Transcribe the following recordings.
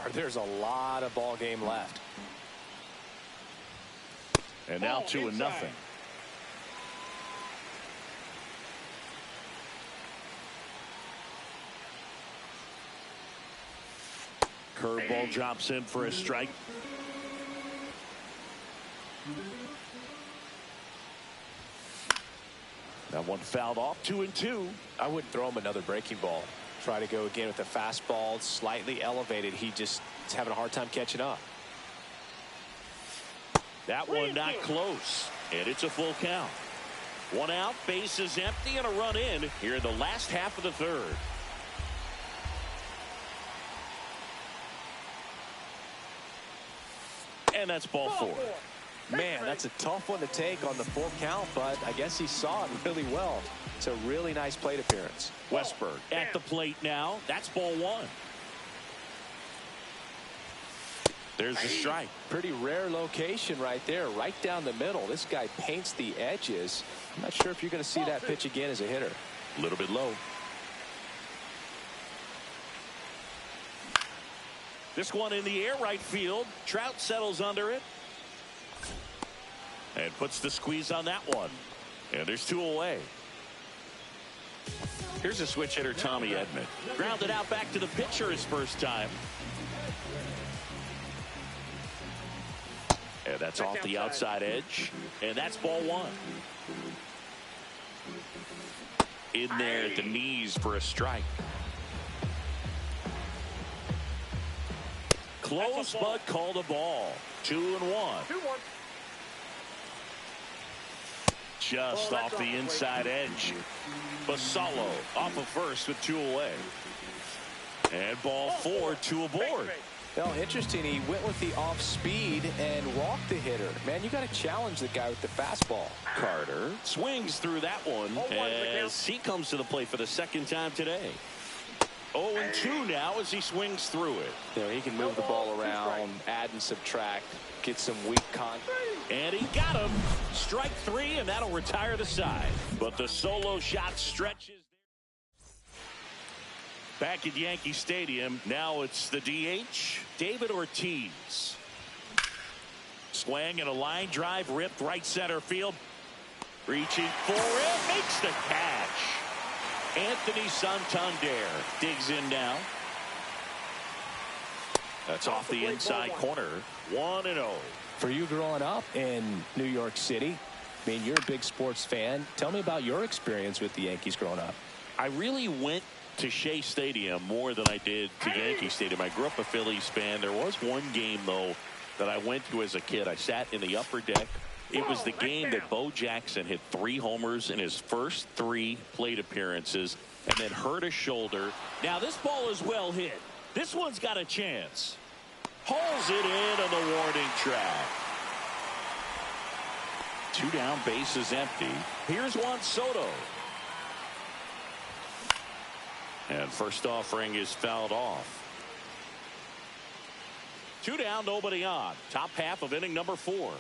far. There's a lot of ball game left. And now 2-0. Curveball drops in for a strike. That one fouled off. 2-2. I wouldn't throw him another breaking ball. Try to go again with the fastball, slightly elevated. He just is having a hard time catching up. That one not close, and it's a full count. One out, base is empty, and a run in here in the last half of the third. And that's ball four. Man, that's a tough one to take on the full count, but I guess he saw it really well. It's a really nice plate appearance. Westburg at the plate now. That's ball one. There's a strike. Pretty rare location right there, right down the middle. This guy paints the edges. I'm not sure if you're going to see that pitch again as a hitter. A little bit low. This one in the air, right field. Trout settles under it. And puts the squeeze on that one. And there's two away. Here's a switch hitter, Tommy Edman. Grounded out back to the pitcher his first time. And that's off the outside edge. And that's ball one. In there at the knees for a strike. Close, but called a ball. 2-1. Just off the inside edge. Basallo off of first with two away. And ball four, two aboard. Well, interesting. He went with the off speed and walked the hitter. Man, you got to challenge the guy with the fastball. Carter swings through that one as he comes to the plate for the second time today. 0-2 now as he swings through it. You know, he can move the ball around, add and subtract, get some weak contact. And he got him. Strike three, and that'll retire the side. But the solo shot stretches. Back at Yankee Stadium, now it's the DH, David Ortiz. Swing and a line drive ripped right center field. Reaching for it, makes the catch. Anthony Santander digs in now. That's off the inside corner. 1-0. For you growing up in New York City, I mean, you're a big sports fan. Tell me about your experience with the Yankees growing up. I really went to Shea Stadium more than I did to Yankee Stadium. I grew up a Phillies fan. There was one game, though, that I went to as a kid. I sat in the upper deck. It was the game that Bo Jackson hit 3 homers in his first 3 plate appearances and then hurt a shoulder. Now, this ball is well hit. This one's got a chance. Hauls it in on the warning track. 2 down, base is empty. Here's Juan Soto. And first offering is fouled off. 2 down, nobody on. Top half of inning number 4.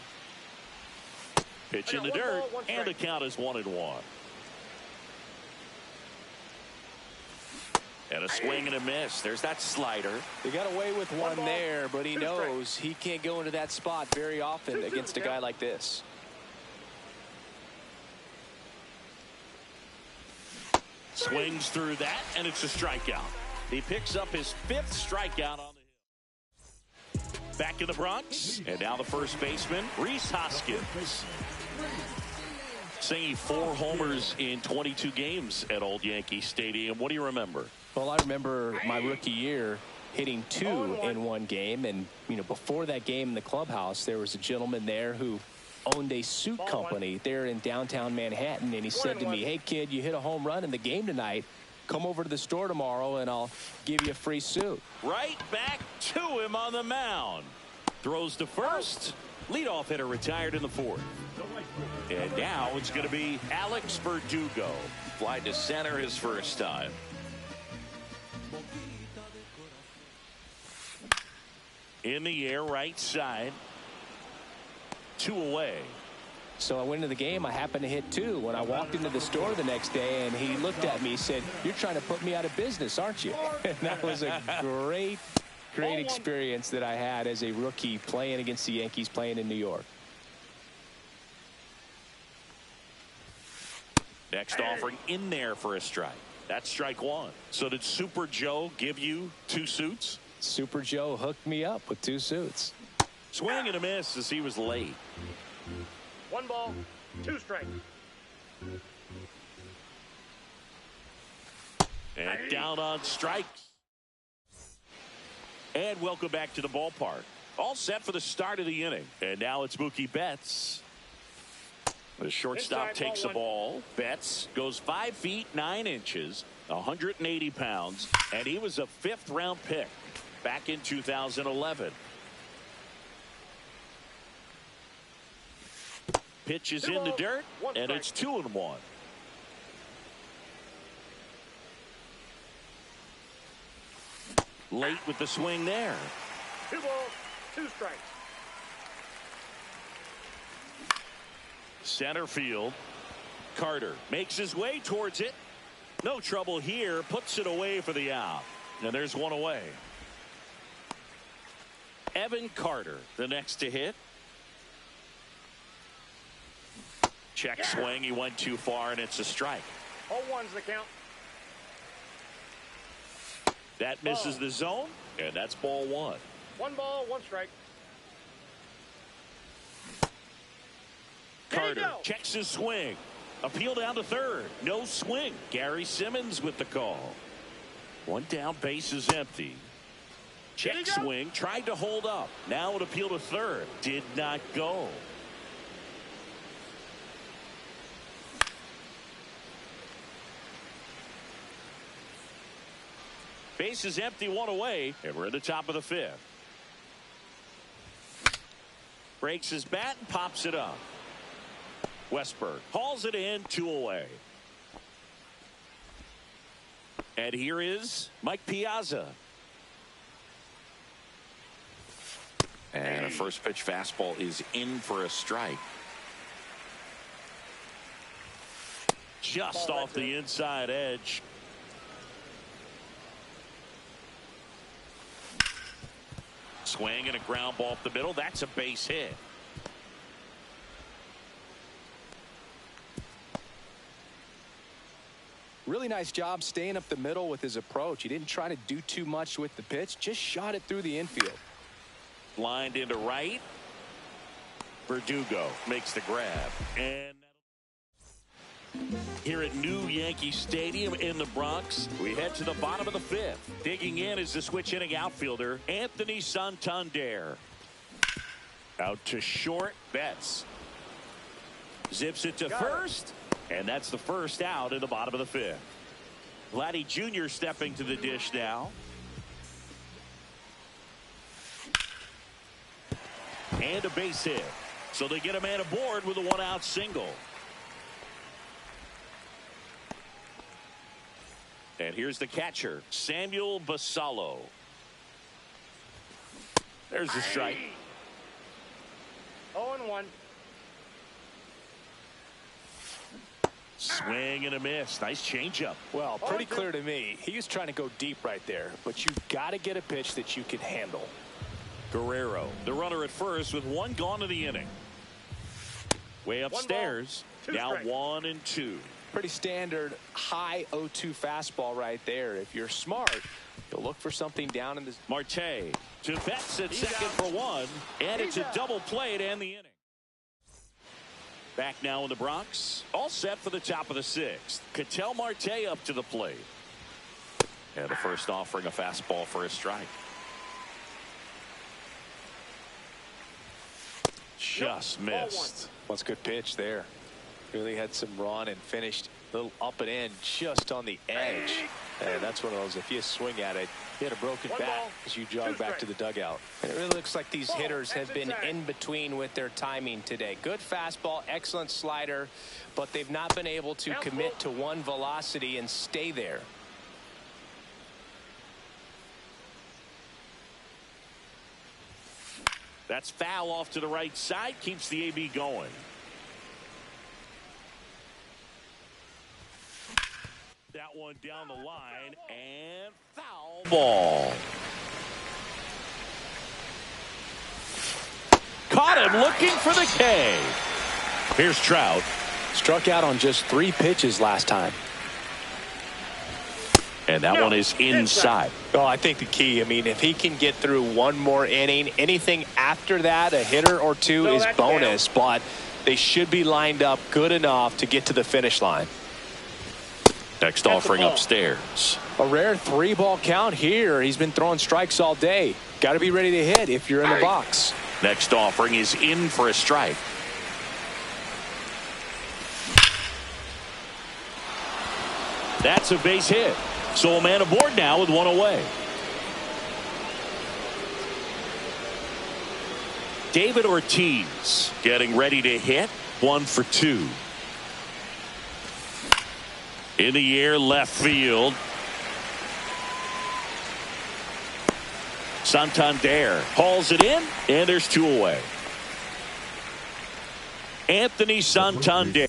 Pitch in the dirt, and the count is 1-1. And a swing and a miss. There's that slider. He got away with one there, but he knows he can't go into that spot very often against a guy like this. Swings through that, and it's a strikeout. He picks up his 5th strikeout on the hill. Back in the Bronx, and now the first baseman, Rhys Hoskins. Singing 4 homers in 22 games at Old Yankee Stadium. What do you remember? Well, I remember my rookie year hitting 2 in one game, and you know, before that game in the clubhouse, there was a gentleman there who owned a suit company there in downtown Manhattan, and he said to me, "Hey kid, you hit a home run in the game tonight. Come over to the store tomorrow and I'll give you a free suit." Right back to him on the mound. Throws to first. Leadoff hitter retired in the 4th. And now it's going to be Alex Verdugo. Fly to center his first time. In the air, right side. 2 away. So I went into the game. I happened to hit 2 when I walked into the store the next day, and he looked at me and said, "You're trying to put me out of business, aren't you?" And that was a great great experience that I had as a rookie playing against the Yankees, playing in New York. Next offering in there for a strike. That's strike one. So did Super Joe give you 2 suits? Super Joe hooked me up with 2 suits. Swing and a miss as he was late. 1 ball, 2 strikes. And down on strikes. And welcome back to the ballpark. All set for the start of the inning. And now it's Mookie Betts. The shortstop takes the ball. Betts goes 5 feet 9 inches, 180 pounds, and he was a 5th-round pick back in 2011. Pitch is in the dirt, and it's 2-1. Late with the swing there. 2 balls, 2 strikes. Center field. Carter makes his way towards it. No trouble here. Puts it away for the out. And there's one away. Evan Carter, the next to hit. Check swing. He went too far, and it's a strike. 0-1's the count. That misses the zone, and that's ball 1. 1 ball, 1 strike. Carter checks his swing. Appeal down to third. No swing. Gary Simmons with the call. 1 down, base is empty. Check swing. Tried to hold up. Now an appeal to third. Did not go. Base is empty, 1 away, and we're in the top of the 5th. Breaks his bat and pops it up. Westberg hauls it in, 2 away. And here is Mike Piazza. And a first pitch fastball is in for a strike. Just off the inside edge. Swing and a ground ball up the middle. That's a base hit. Really nice job staying up the middle with his approach. He didn't try to do too much with the pitch. Just shot it through the infield. Lined into right. Verdugo makes the grab. And here at New Yankee Stadium in the Bronx, we head to the bottom of the 5th. Digging in is the switch hitting outfielder, Anthony Santander. Out to short. Betts zips it to first. And that's the first out in the bottom of the 5th. Vladdy Jr. stepping to the dish now. And a base hit. So they get a man aboard with a 1-out single. And here's the catcher, Samuel Basallo. There's the strike. 0-1. Swing and a miss. Nice changeup. Well, pretty clear to me. He was trying to go deep right there, but you've got to get a pitch that you can handle. Guerrero, the runner at first with 1 gone to the inning. Way upstairs. Now 1-2. Pretty standard high 0-2 fastball right there. If you're smart, you'll look for something down in the. Marte to Betts at second for 1, and it's a double play to end the inning. Back now in the Bronx, all set for the top of the 6th. Ketel Marte up to the plate. And the first offering a fastball for a strike. Just missed. That's a good pitch there. Really had some run and finished a little up and in just on the edge. And that's one of those, if you swing at it, you had a broken bat as you jog back to the dugout. And it really looks like these hitters have been in between with their timing today. Good fastball, excellent slider, but they've not been able to commit to one velocity and stay there. That's foul off to the right side, keeps the AB going. That one down the line, and foul ball. caught him looking for the K. Here's Trout. Struck out on just 3 pitches last time. And that one is inside. Well, I think the key, if he can get through one more inning, anything after that, a hitter or two is bonus, but they should be lined up good enough to get to the finish line. Next offering upstairs. A rare 3-ball count here. He's been throwing strikes all day. Got to be ready to hit if you're in the box. Next offering is in for a strike. That's a base hit. So a man aboard now with 1 away. David Ortiz getting ready to hit. 1 for 2. In the air, left field. Santander hauls it in, and there's 2 away. Anthony Santander.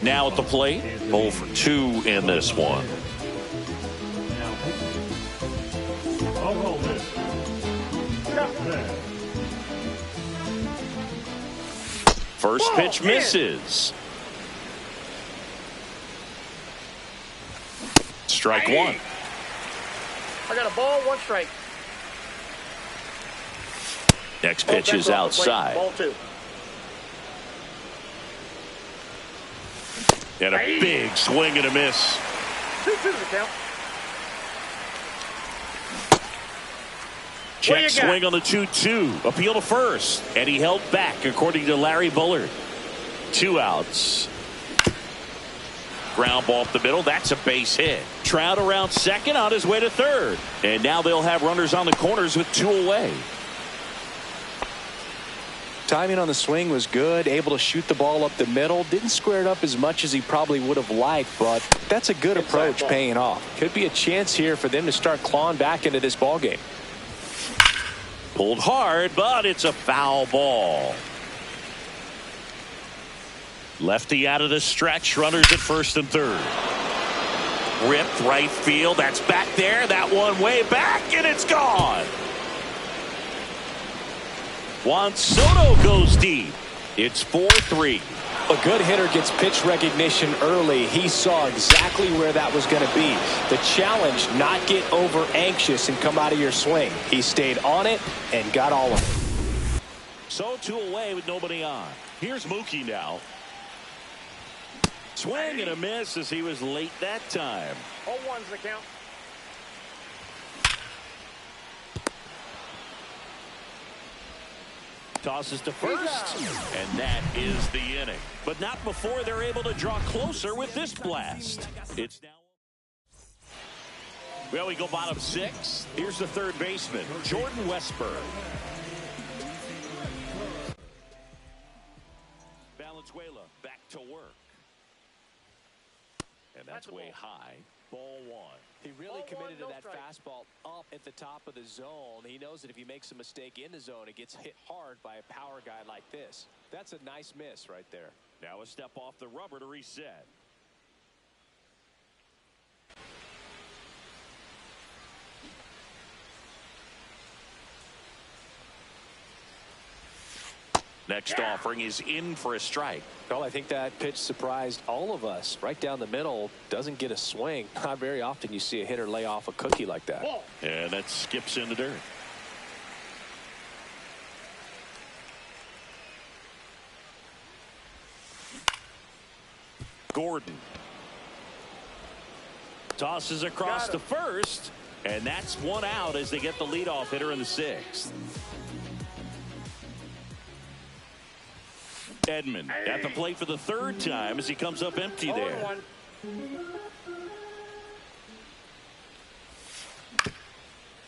Now at the plate, 0 for 2 in this one. First pitch misses. Strike 1. I got a ball, 1 strike. Next pitch is outside. Ball 2. And a big swing and a miss. 2-2 the count. Check swing on the 2-2. Appeal to first. And he held back, according to Larry Bullard. 2 outs. Ground ball up the middle. That's a base hit. Trout around second on his way to third. And now they'll have runners on the corners with 2 away. Timing on the swing was good, able to shoot the ball up the middle. Didn't square it up as much as he probably would have liked, but that's a good approach paying off. Could be a chance here for them to start clawing back into this ball game. Pulled hard, but it's a foul ball. Lefty out of the stretch, runners at first and third. Ripped right field, that's back there, that one way back, and it's gone. Juan Soto goes deep. It's 4-3. A good hitter gets pitch recognition early. He saw exactly where that was going to be. The challenge, not get over anxious and come out of your swing. He stayed on it and got all of it. So 2 away with nobody on. Here's Mookie now. Swing and a miss as he was late that time. 0-1's the count. Tosses to first, and that is the inning. But not before they're able to draw closer with this blast. It's now. Well, we go bottom 6. Here's the third baseman, Jordan Westburg. Valenzuela back to work. And that's way high. Ball 1. He really committed to that fastball up at the top of the zone. He knows that if he makes a mistake in the zone, it gets hit hard by a power guy like this. That's a nice miss right there. Now a step off the rubber to reset. Next offering is in for a strike. Well, I think that pitch surprised all of us. Right down the middle, doesn't get a swing. Not very often you see a hitter lay off a cookie like that. And that skips in the dirt. Gordon tosses across to first, and that's 1 out as they get the leadoff hitter in the 6th. Edman at the plate for the 3rd time as he comes up empty there.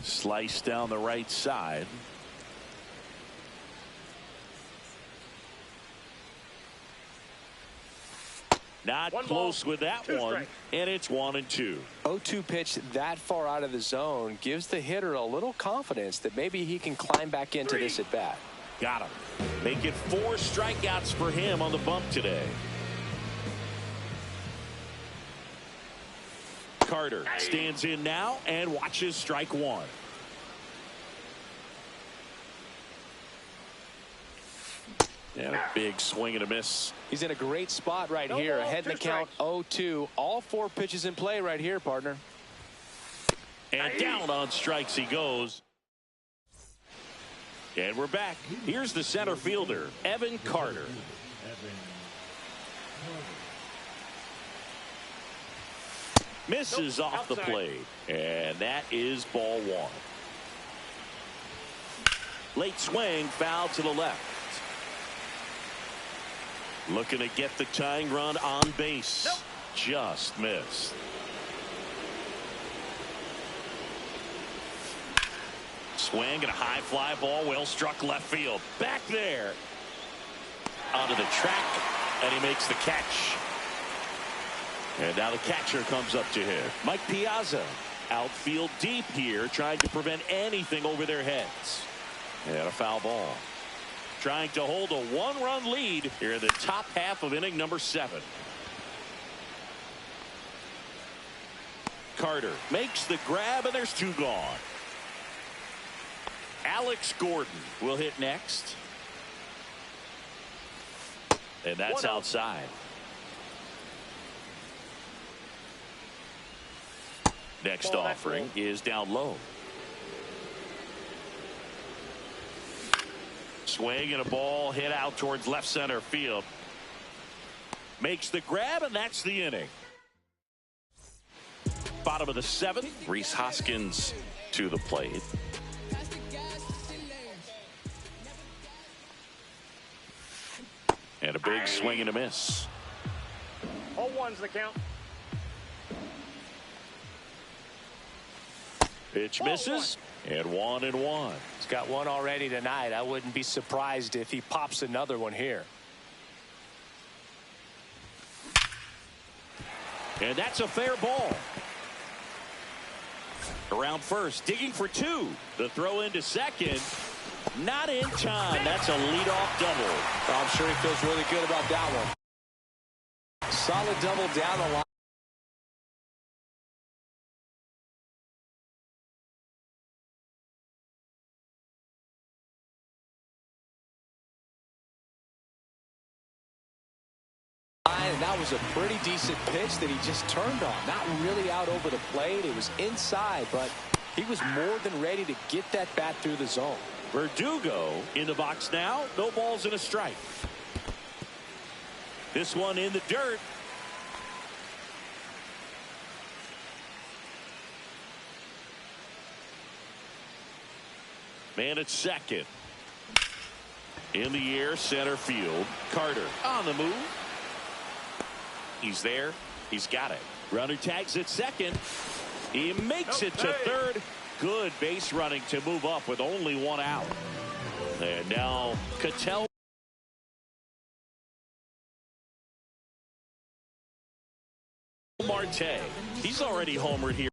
Slice down the right side. Not One close ball, with that two one, strikes. and it's 1-2. 0-2 pitch that far out of the zone gives the hitter a little confidence that maybe he can climb back into this at bat. Got him. Make it 4 strikeouts for him on the bump today. Carter stands in now and watches strike 1. And a big swing and a miss. He's in a great spot right here. ball, Ahead in the count 0-2. All 4 pitches in play right here, partner. And down on strikes he goes. And we're back. Here's the center fielder, Evan Carter. Misses off the plate. And that is ball 1. Late swing, foul to the left. Looking to get the tying run on base. Nope. Just missed. Swing and a high fly ball, well struck left field. Back there. Onto the track, and he makes the catch. And now the catcher comes up to him. Mike Piazza, outfield deep here, trying to prevent anything over their heads. And a foul ball. Trying to hold a 1-run lead here in the top half of inning number 7. Carter makes the grab, and there's 2 gone. Alex Gordon will hit next. And that's outside. Next offering is down low. Swing and a ball hit out towards left center field. Makes the grab, and that's the inning. Bottom of the 7th, Rhys Hoskins to the plate. And a big swing and a miss. All 1's the count. Pitch misses, and 1-1. He's got 1 already tonight. I wouldn't be surprised if he pops another one here. And that's a fair ball. Around first, digging for 2. The throw into second. Not in time. That's a leadoff double. I'm sure he feels really good about that one. Solid double down the line. And that was a pretty decent pitch that he just turned on. Not really out over the plate. It was inside, but he was more than ready to get that bat through the zone. Verdugo in the box now. No balls and a strike. This one in the dirt. Man at second. In the air, center field. Carter on the move. He's there. He's got it. Runner tags at second. He makes it to third. Good base running to move up with only 1 out. And now Ketel. Marte. He's already homered here.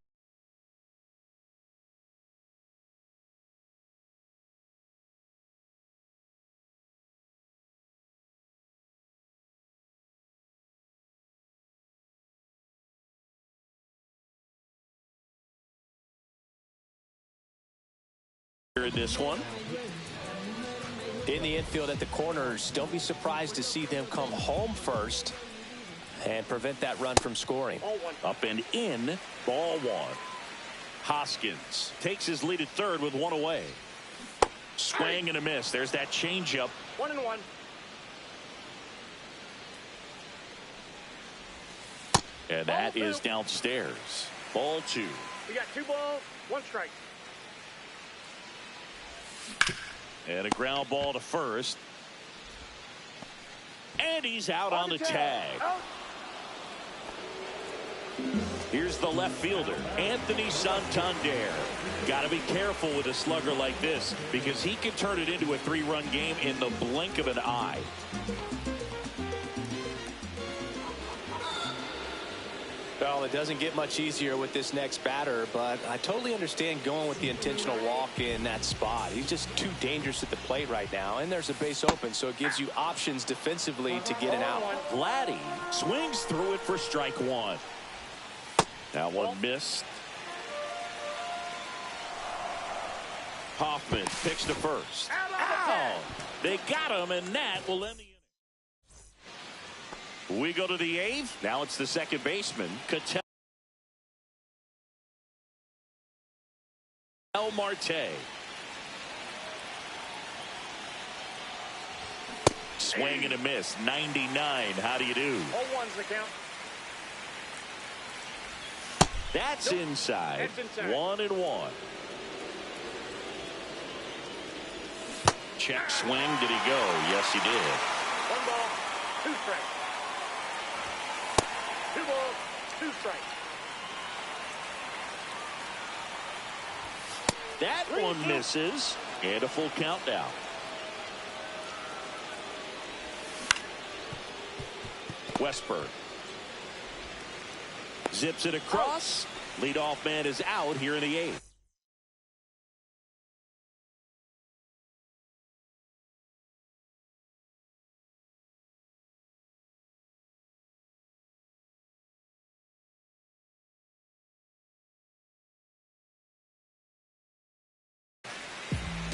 In this one. In the infield at the corners, don't be surprised to see them come home first and prevent that run from scoring. Up and in, ball 1. Hoskins takes his lead at third with 1 away. Swing and a miss. There's that changeup. 1-1. And that is downstairs. Ball 2. We got 2 balls, 1 strike. And a ground ball to first. And he's out on the tag. Here's the left fielder, Anthony Santander. Got to be careful with a slugger like this because he can turn it into a 3-run game in the blink of an eye. Well, it doesn't get much easier with this next batter, but I totally understand going with the intentional walk in that spot. He's just too dangerous at the plate right now, and there's a base open, so it gives you options defensively to get an out. Vladdy swings through it for strike one. That one missed. Hoffman picks to first. Out! They got him, and that will end the inning. We go to the eighth. Now it's the second baseman, Ketel Marte. Swing and a miss. 99. How do you do? 0-1's the count. That's inside. 1-1. Check swing. Did he go? Yes, he did. 1 ball, 2 strikes. 2 balls, 2 strikes. That one misses. And a full count now. Westburg zips it across. Leadoff man is out here in the eighth.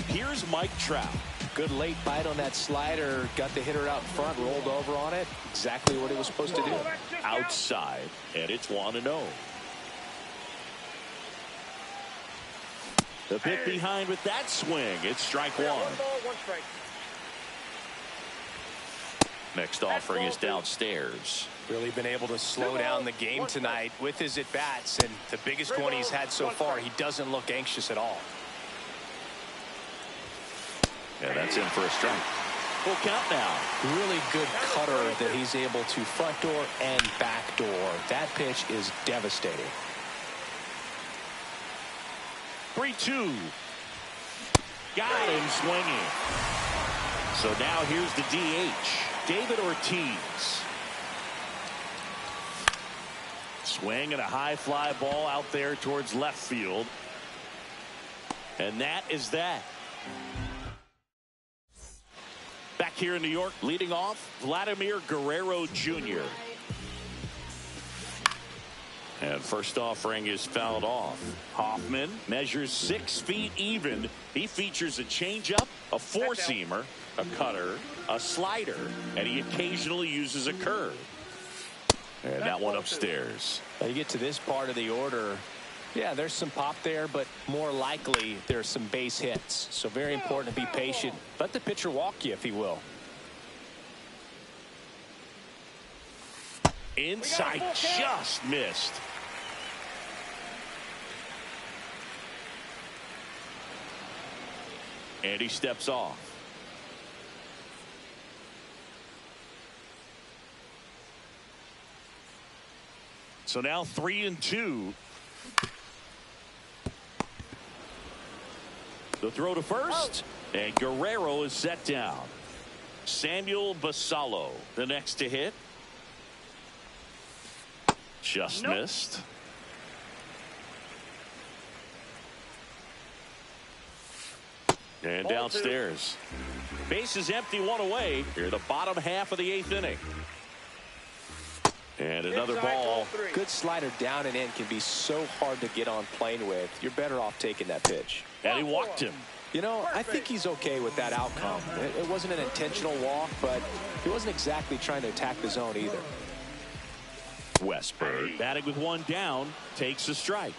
Here's Mike Trout. Good late bite on that slider. Got the hitter out front, rolled over on it. Exactly what he was supposed to do. Outside, and it's 1-0. The pick behind with that swing. It's strike one. 1 ball, 1 strike. Next offering is downstairs. Really been able to slow down the game tonight with his at-bats, and the biggest one he's had so far. He doesn't look anxious at all. Yeah, that's in for a strike. Full count now. Really good cutter that he's able to front door and back door. That pitch is devastating. 3-2. Got him swinging. So now here's the DH, David Ortiz. Swing and a high fly ball out there towards left field. And that is that. Back here in New York, leading off, Vladimir Guerrero Jr. And first offering is fouled off. Hoffman measures 6 feet even. He features a changeup, a four-seamer, a cutter, a slider, and he occasionally uses a curve. And that one upstairs. Now you get to this part of the order. Yeah, there's some pop there, but more likely there's some base hits. So very important to be patient. Let the pitcher walk you if he will. Inside, just missed. And he steps off. So now 3-2. The throw to first, and Guerrero is set down. Samuel Basallo, the next to hit. Just missed. And downstairs. Base is empty, 1 away. Here, the bottom half of the 8th inning. And another ball. Good slider down and in can be so hard to get on plane with. You're better off taking that pitch. And he walked him. You know, I think he's okay with that outcome. It wasn't an intentional walk, but he wasn't exactly trying to attack the zone either. Westburg, batting with 1 down, takes a strike.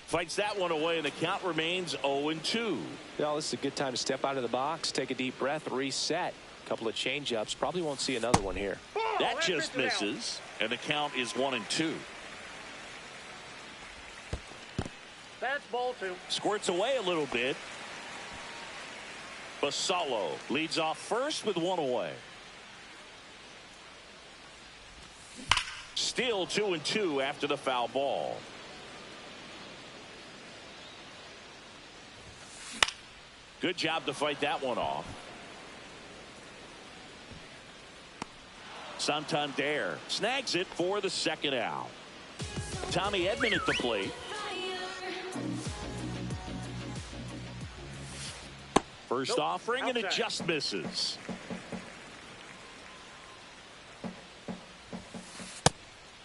Fights that one away, and the count remains 0-2. Well, this is a good time to step out of the box, take a deep breath, reset. A couple of change-ups. Probably won't see another one here. That just misses, and the count is 1-2. That's ball 2. Squirts away a little bit. Basallo leads off first with 1 away. Still 2-2 after the foul ball. Good job to fight that one off. Santander snags it for the second out. Tommy Edman at the plate. First offering, and it just misses.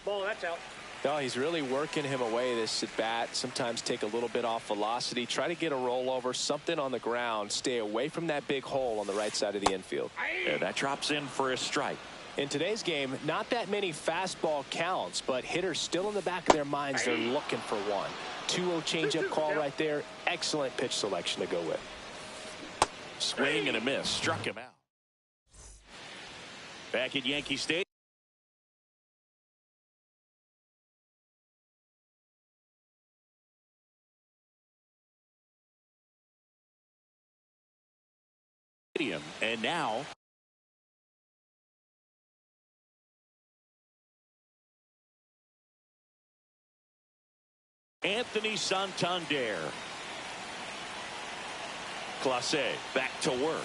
Ball, that's out. No, he's really working him away this at bat. Sometimes take a little bit off velocity. Try to get a rollover, something on the ground. Stay away from that big hole on the right side of the infield. And that drops in for a strike. In today's game, not that many fastball counts, but hitters still in the back of their minds. They're looking for one. 2-0 changeup call right there. Excellent pitch selection to go with. Swing and a miss. Struck him out. Back at Yankee Stadium. And now Anthony Santander. Clase back to work.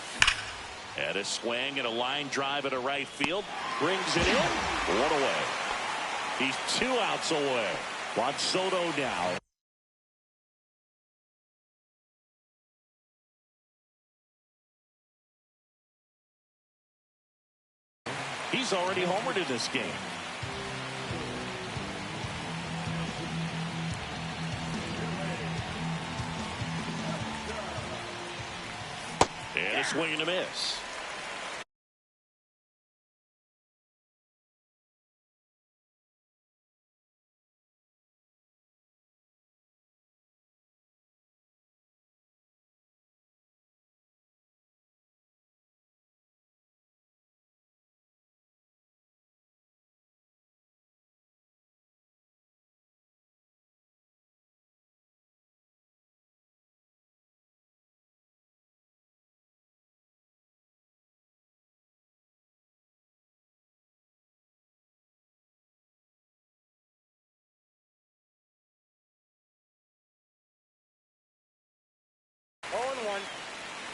And a swing and a line drive at a right field. Brings it in. One away. He's 2 outs away. Juan Soto now. He's already homered in this game. And a swing and a miss.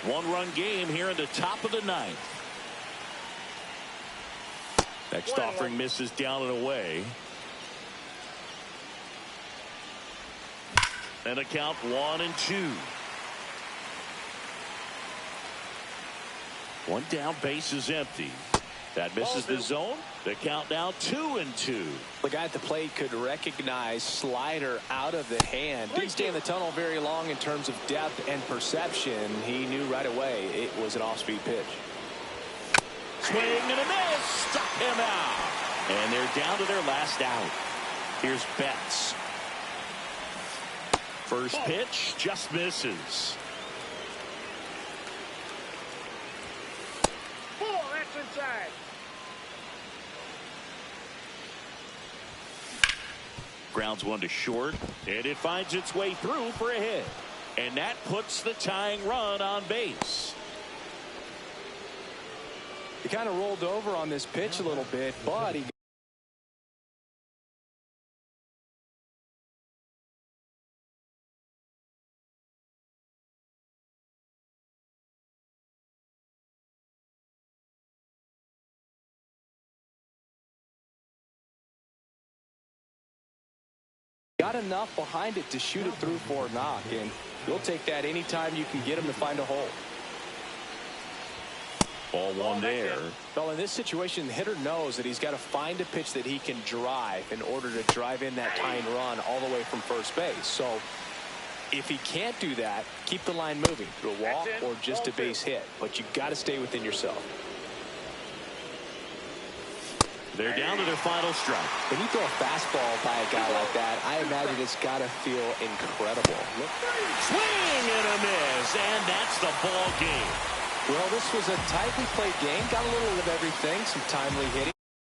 One-run game here in the top of the ninth. Next offering misses down and away. And a count 1-2. One down, base is empty. That misses the zone. The count now 2-2. The guy at the plate could recognize slider out of the hand. Didn't stay in the tunnel very long in terms of depth and perception. He knew right away it was an off-speed pitch. Swing and a miss. Struck him out. And they're down to their last out. Here's Betts. First pitch just misses. That's inside. Grounds one to short, and it finds its way through for a hit. And that puts the tying run on base. He kind of rolled over on this pitch a little bit, but he got enough behind it to shoot it through for a knock, and you'll take that anytime you can get him to find a hole. Ball one there. Well, in this situation, the hitter knows that he's got to find a pitch that he can drive in order to drive in that tying run all the way from first base. So if he can't do that, keep the line moving through a walk or just a base hit. But you got to stay within yourself. They're down to their final strike. When you throw a fastball by a guy like that, I imagine it's got to feel incredible. Swing and a miss, and that's the ball game. Well, this was a tightly played game. Got a little of everything, some timely hitting.